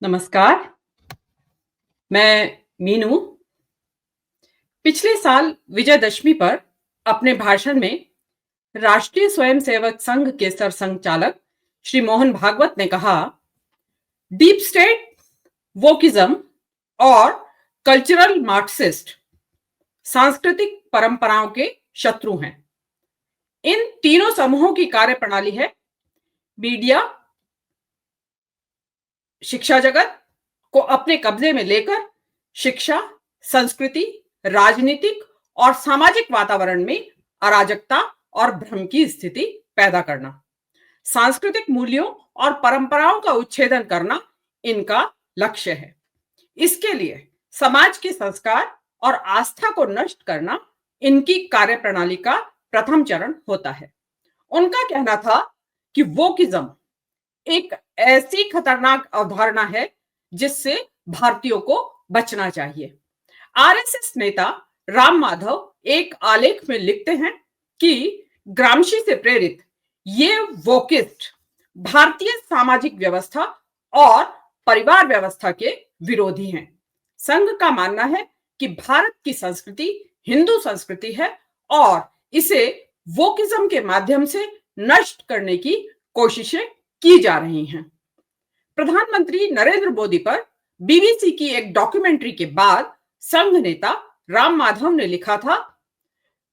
नमस्कार, मैं मीनू। पिछले साल विजयदशमी पर अपने भाषण में राष्ट्रीय स्वयंसेवक संघ के सरसंघचालक श्री मोहन भागवत ने कहा, डीप स्टेट, वोकिज्म और कल्चरल मार्क्सिस्ट सांस्कृतिक परंपराओं के शत्रु हैं। इन तीनों समूहों की कार्यप्रणाली है मीडिया, शिक्षा जगत को अपने कब्जे में लेकर शिक्षा, संस्कृति, राजनीतिक और सामाजिक वातावरण में अराजकता और भ्रम की स्थिति पैदा करना। सांस्कृतिक मूल्यों और परंपराओं का उच्छेदन करना इनका लक्ष्य है। इसके लिए समाज के संस्कार और आस्था को नष्ट करना इनकी कार्यप्रणाली का प्रथम चरण होता है। उनका कहना था कि वोकिज्म एक ऐसी खतरनाक अवधारणा है जिससे भारतीयों को बचना चाहिए। आरएसएस नेता राम माधव एक आलेख में लिखते हैं कि ग्रामशी से प्रेरित ये वोकिस्ट भारतीय सामाजिक व्यवस्था और परिवार व्यवस्था के विरोधी हैं। संघ का मानना है कि भारत की संस्कृति हिंदू संस्कृति है और इसे वोकिज्म के माध्यम से नष्ट करने की कोशिशें की जा रही हैं। प्रधानमंत्री नरेंद्र मोदी पर बीबीसी की एक डॉक्यूमेंट्री के बाद संघ नेता राम माधव ने लिखा था,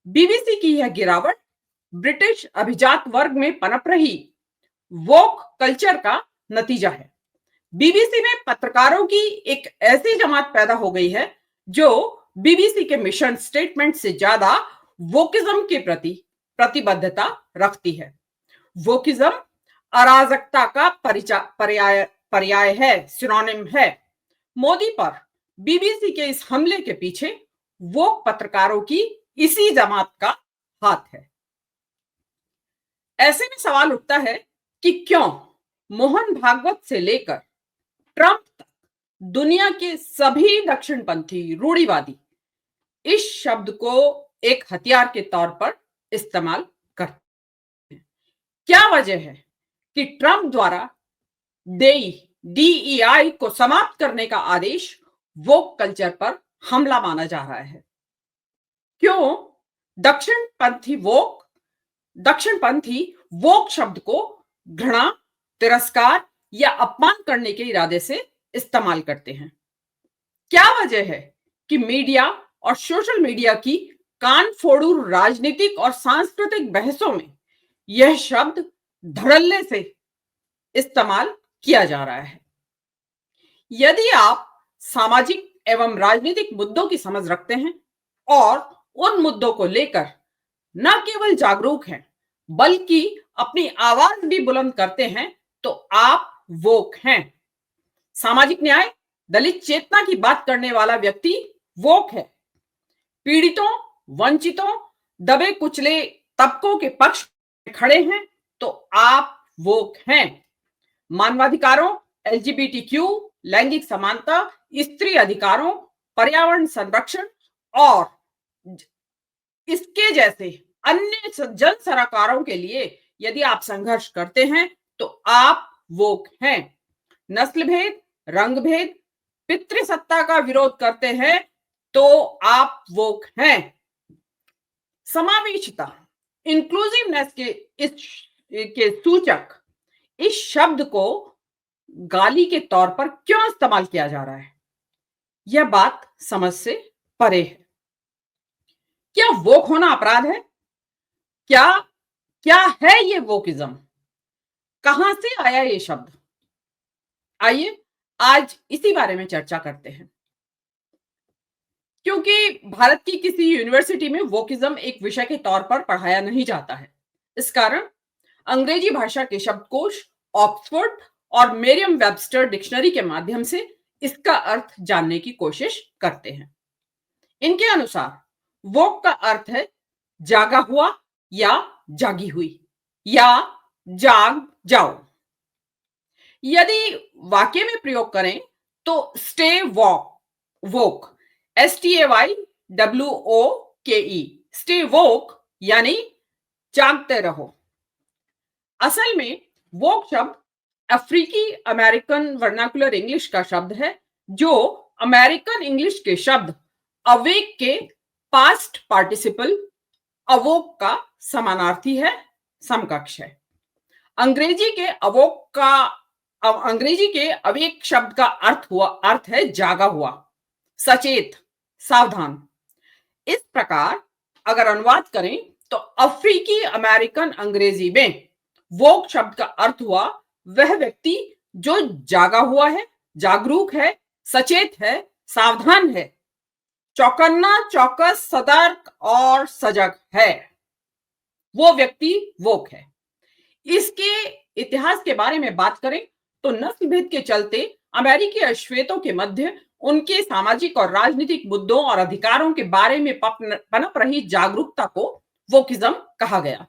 बीबीसी की यह गिरावट ब्रिटिश अभिजात वर्ग में पनप रही वोक कल्चर का नतीजा है। बीबीसी में पत्रकारों की एक ऐसी जमात पैदा हो गई है जो बीबीसी के मिशन स्टेटमेंट से ज्यादा वोकिज्म के प्रति प्रतिबद्धता रखती है। वोकिज्म अराजकता का पर्याय है, सिनोनिम है। मोदी पर बीबीसी के इस हमले के पीछे वोक पत्रकारों की इसी जमात का हाथ है। ऐसे में सवाल उठता है कि क्यों मोहन भागवत से लेकर ट्रंप तक दुनिया के सभी दक्षिणपंथी रूढ़िवादी इस शब्द को एक हथियार के तौर पर इस्तेमाल करते हैं। क्या वजह है कि ट्रंप द्वारा डीईआई को समाप्त करने का आदेश वोक कल्चर पर हमला माना जा रहा है? क्यों दक्षिणपंथी वोक शब्द को घृणा, तिरस्कार या अपमान करने के इरादे से इस्तेमाल करते हैं? क्या वजह है कि मीडिया और सोशल मीडिया की कान फोड़ू राजनीतिक और सांस्कृतिक बहसों में यह शब्द धड़ल्ले से इस्तेमाल किया जा रहा है? यदि आप सामाजिक एवं राजनीतिक मुद्दों की समझ रखते हैं और उन मुद्दों को लेकर न केवल जागरूक हैं बल्कि अपनी आवाज भी बुलंद करते हैं तो आप वोक हैं। सामाजिक न्याय, दलित चेतना की बात करने वाला व्यक्ति वोक है। पीड़ितों, वंचितों, दबे कुचले तबकों के पक्ष में खड़े हैं तो आप वोक हैं। मानवाधिकारों, एलजीबीटीक्यू, लैंगिक समानता, स्त्री अधिकारों, पर्यावरण संरक्षण और इसके जैसे अन्य जन सरोकारों के लिए यदि आप संघर्ष करते हैं तो आप वोक हैं। नस्ल भेद, रंग भेद, पितृसत्ता का विरोध करते हैं तो आप वोक हैं। समावेशिता, इंक्लूसिवनेस के सूचक इस शब्द को गाली के तौर पर क्यों इस्तेमाल किया जा रहा है? यह बात समझ से परे है। क्या वोक होना अपराध है? क्या क्या है ये वोकिज्म? कहां से आया ये शब्द? आइए आज इसी बारे में चर्चा करते हैं। क्योंकि भारत की किसी यूनिवर्सिटी में वोकिज्म एक विषय के तौर पर पढ़ाया नहीं जाता है, इस कारण अंग्रेजी भाषा के शब्दकोश, ऑक्सफोर्ड और मेरियम वेबस्टर डिक्शनरी के माध्यम से इसका अर्थ जानने की कोशिश करते हैं। इनके अनुसार वोक का अर्थ है जागा हुआ या जागी हुई या जाग जाओ। यदि वाक्य में प्रयोग करें तो स्टे वोक, STAYWOKE, स्टे वोक यानी जागते रहो। असल में वोक शब्द अफ्रीकी अमेरिकन वर्नाकुलर इंग्लिश का शब्द है, जो अमेरिकन इंग्लिश के शब्द अवेक के पास्ट पार्टिसिपल अवोक का समानार्थी है, समकक्ष है। अंग्रेजी के अवेक शब्द का अर्थ है जागा हुआ, सचेत, सावधान। इस प्रकार अगर अनुवाद करें तो अफ्रीकी अमेरिकन अंग्रेजी में वोक शब्द का अर्थ हुआ वह व्यक्ति जो जागा हुआ है, जागरूक है, सचेत है, सावधान है, चौकन्ना, चौकस, सतर्क और सजग है, वो व्यक्ति वोक है। इसके इतिहास के बारे में बात करें तो नस्ल भेद के चलते अमेरिकी अश्वेतों के मध्य उनके सामाजिक और राजनीतिक मुद्दों और अधिकारों के बारे में पनप रही जागरूकता को वोकिज्म कहा गया।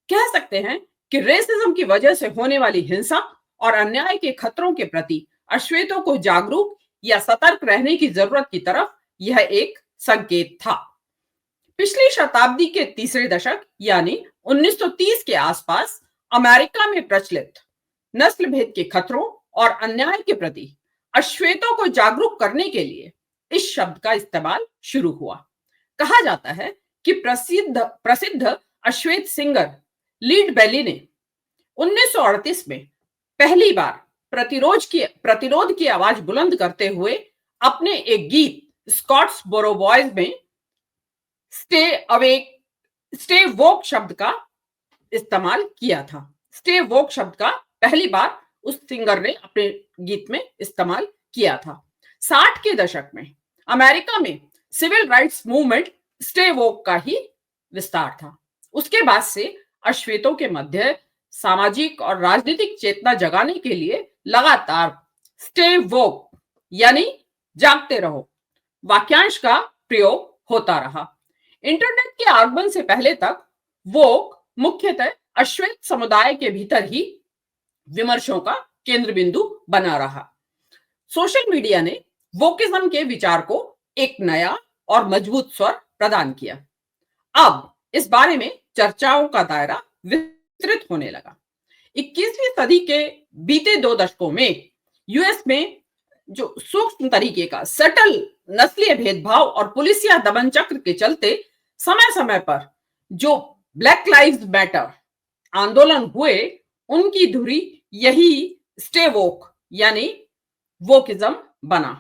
कह सकते हैं कि रेसिज्म की वजह से होने वाली हिंसा और अन्याय के खतरों के प्रति अश्वेतों को जागरूक या सतर्क रहने की जरूरत की तरफ यह एक संकेत था। पिछली शताब्दी के तीसरे दशक यानी 1930 के आसपास अमेरिका में प्रचलित नस्ल भेद के खतरों और अन्याय के प्रति अश्वेतों को जागरूक करने के लिए इस शब्द का इस्तेमाल शुरू हुआ। कहा जाता है कि प्रसिद्ध अश्वेत सिंगर लीड बेली ने 1938 में पहली बार प्रतिरोध की आवाज बुलंद करते हुए अपने एक गीत स्कॉट्स बोरो बॉयज में स्टे वोक शब्द का इस्तेमाल किया था। स्टे वोक शब्द का पहली बार उस सिंगर ने अपने गीत में इस्तेमाल किया था। 60 के दशक में अमेरिका में सिविल राइट्स मूवमेंट स्टे वोक का ही विस्तार था। उसके बाद से अश्वेतों के मध्य सामाजिक और राजनीतिक चेतना जगाने के लिए लगातार स्टे वोक यानी जागते रहो वाक्यांश का प्रयोग होता रहा। इंटरनेट के आगमन से पहले तक वोक मुख्यतः अश्वेत समुदाय के भीतर ही विमर्शों का केंद्र बिंदु बना रहा। सोशल मीडिया ने वोकिज्म के विचार को एक नया और मजबूत स्वर प्रदान किया। अब इस बारे में चर्चाओं का दायरा विस्तृत होने लगा। 21वीं सदी के बीते 2 दशकों में यूएस में जो सूक्ष्म तरीके का सटल नस्लीय भेदभाव और पुलिसिया दमन चक्र के चलते समय समय पर जो ब्लैक लाइव्स मैटर आंदोलन हुए, उनकी धुरी यही स्टे वोक यानी वोकिज्म बना।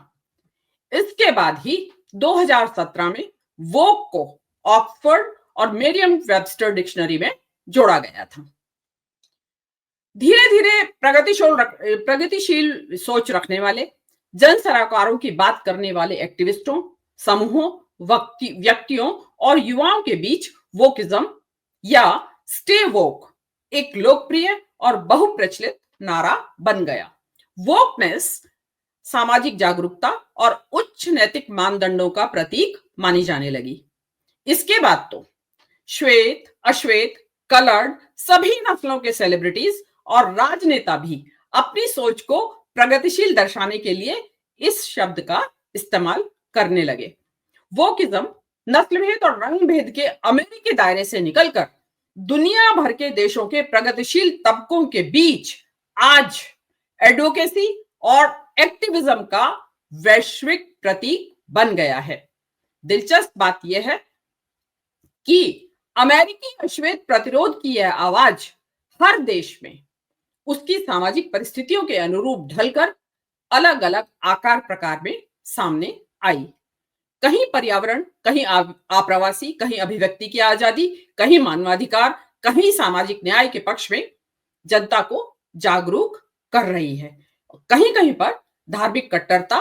इसके बाद ही 2017 में वोक को ऑक्सफोर्ड और मेरियम वेबस्टर डिक्शनरी में जोड़ा गया था। धीरे धीरे प्रगतिशील सोच रखने वाले, जन सरोकारों की बात करने वाले एक्टिविस्टों, समूहों, व्यक्तियों और युवाओं के बीच वोकिज्म या स्टे वोक एक लोकप्रिय और बहुप्रचलित नारा बन गया। वोकनेस सामाजिक जागरूकता और उच्च नैतिक मानदंडों का प्रतीक मानी जाने लगी। इसके बाद तो श्वेत, अश्वेत, कलर्ड सभी नस्लों के सेलिब्रिटीज और राजनेता भी अपनी सोच को प्रगतिशील दर्शाने के लिए इस शब्द का इस्तेमाल करने लगे। वोकिज्म नस्ल भेद और रंग भेद के अमेरिकी दायरे से निकलकर दुनिया भर के देशों के प्रगतिशील तबकों के बीच आज एडवोकेसी और एक्टिविज्म का वैश्विक प्रतीक बन गया है। दिलचस्प बात यह है कि अमेरिकी अश्वेत प्रतिरोध की यह आवाज हर देश में उसकी सामाजिक परिस्थितियों के अनुरूप ढलकर अलग अलग आकार प्रकार में सामने आई। कहीं पर्यावरण, कहीं आप्रवासी, कहीं अभिव्यक्ति की आजादी, कहीं मानवाधिकार, कहीं सामाजिक न्याय के पक्ष में जनता को जागरूक कर रही है। कहीं कहीं पर धार्मिक कट्टरता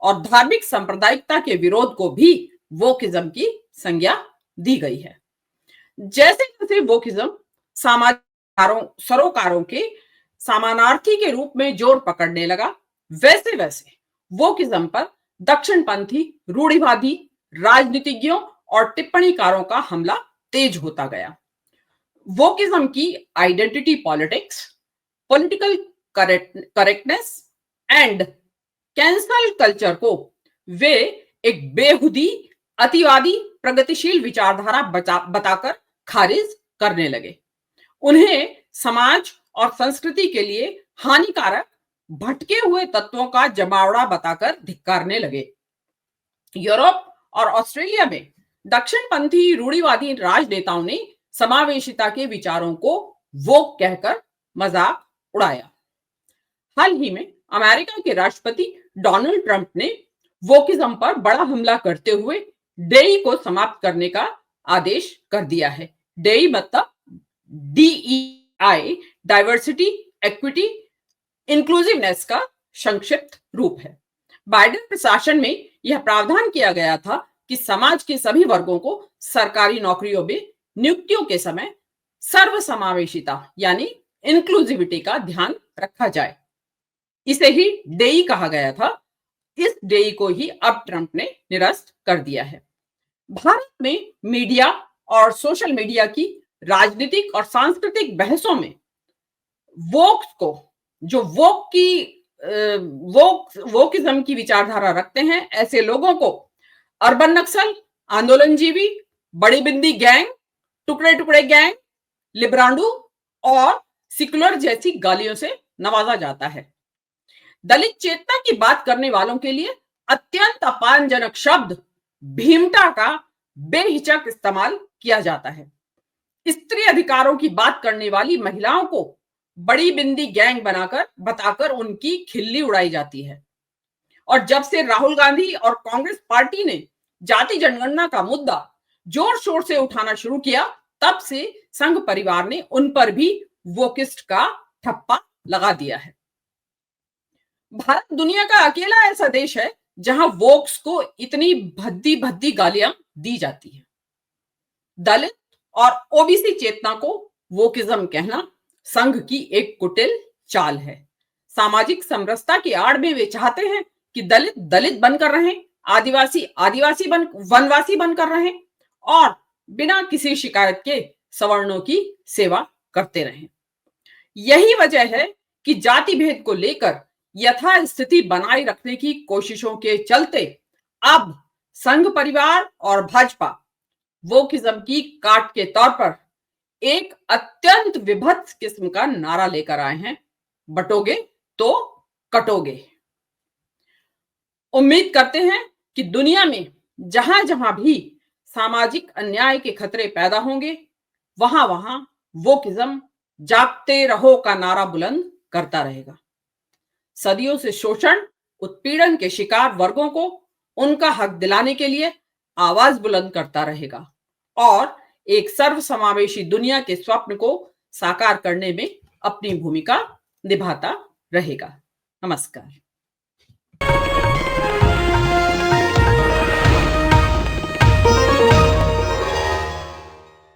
और धार्मिक सांप्रदायिकता के विरोध को भी वोकिज्म की संज्ञा दी गई है। जैसे जैसे वोकिज्म सामाजिक सरोकारों के समानार्थी के रूप में जोर पकड़ने लगा, वैसे वैसे वोकिज्म पर दक्षिणपंथी, रूढ़िवादी राजनीतिज्ञों और टिप्पणीकारों का हमला तेज होता गया। वोकिज्म की identity politics, political correctness and cancel culture को वे एक बेहुदी, अतिवादी, प्रगतिशील विचारधारा बताकर खारिज करने लगे। उन्हें समाज और संस्कृति के लिए हानिकारक भटके हुए तत्वों का जमावड़ा बताकर धिक्कारने लगे। यूरोप और ऑस्ट्रेलिया में दक्षिणपंथी रूढ़िवादी राजनेताओं ने समावेशिता के विचारों को वोक कहकर मजाक उड़ाया। हाल ही में अमेरिका के राष्ट्रपति डोनाल्ड ट्रंप ने वोकिज्म पर बड़ा हमला करते हुए डेई को समाप्त करने का आदेश कर दिया है। डेई मतलब DEI, डाइवर्सिटी, इक्विटी, इंक्लूसिवनेस का संक्षिप्त रूप है। बाइडेन प्रशासन में यह प्रावधान किया गया था कि समाज के सभी वर्गों को सरकारी नौकरियों में नियुक्तियों के समय सर्वसमावेशिता यानी इंक्लूसिविटी का ध्यान रखा जाए। इसे ही डेई कहा गया था। इस डेई को ही अब ट्रंप ने निरस्त कर दिया है। भारत में मीडिया और सोशल मीडिया की राजनीतिक और सांस्कृतिक बहसों में वोक को, जो वोकिज्म की विचारधारा रखते हैं, ऐसे लोगों को अर्बन नक्सल, आंदोलनजीवी, बड़ी बिंदी गैंग, टुकड़े टुकड़े गैंग, लिब्रांडू और सिकुलर जैसी गालियों से नवाजा जाता है। दलित चेतना की बात करने वालों के लिए अत्यंत अपमानजनक शब्द भीमटा का बेहिचक इस्तेमाल किया जाता है। स्त्री अधिकारों की बात करने वाली महिलाओं को बड़ी बिंदी गैंग बताकर उनकी खिल्ली उड़ाई जाती है। और जब से राहुल गांधी और कांग्रेस पार्टी ने जाति जनगणना का मुद्दा जोर शोर से उठाना शुरू किया, तब से संघ परिवार ने उन पर भी वोकिस्ट का ठप्पा लगा दिया है। भारत दुनिया का अकेला ऐसा देश है जहां वोक्स को इतनी भद्दी भद्दी गालियां दी जाती है। दलित और ओबीसी चेतना को वोकिज्म कहना संघ की एक कुटिल चाल है। सामाजिक समरसता की आड़ में वे चाहते हैं कि दलित दलित बनकर रहें, आदिवासी वनवासी बनकर रहें और बिना किसी शिकायत के सवर्णों की सेवा करते रहें। यही वजह है कि जाति भेद को लेकर यथास्थिति बनाए रखने की कोशिशों के चलते अब संघ परिवार और भाजपा वोकिज्म की काट के तौर पर एक अत्यंत विभत्स किस्म का नारा लेकर आए हैं, बटोगे तो कटोगे। उम्मीद करते हैं कि दुनिया में जहां जहां भी सामाजिक अन्याय के खतरे पैदा होंगे, वहां वहां वोकिज्म जागते रहो का नारा बुलंद करता रहेगा। सदियों से शोषण, उत्पीड़न के शिकार वर्गों को उनका हक दिलाने के लिए आवाज बुलंद करता रहेगा और एक सर्वसमावेशी दुनिया के स्वप्न को साकार करने में अपनी भूमिका निभाता रहेगा। नमस्कार।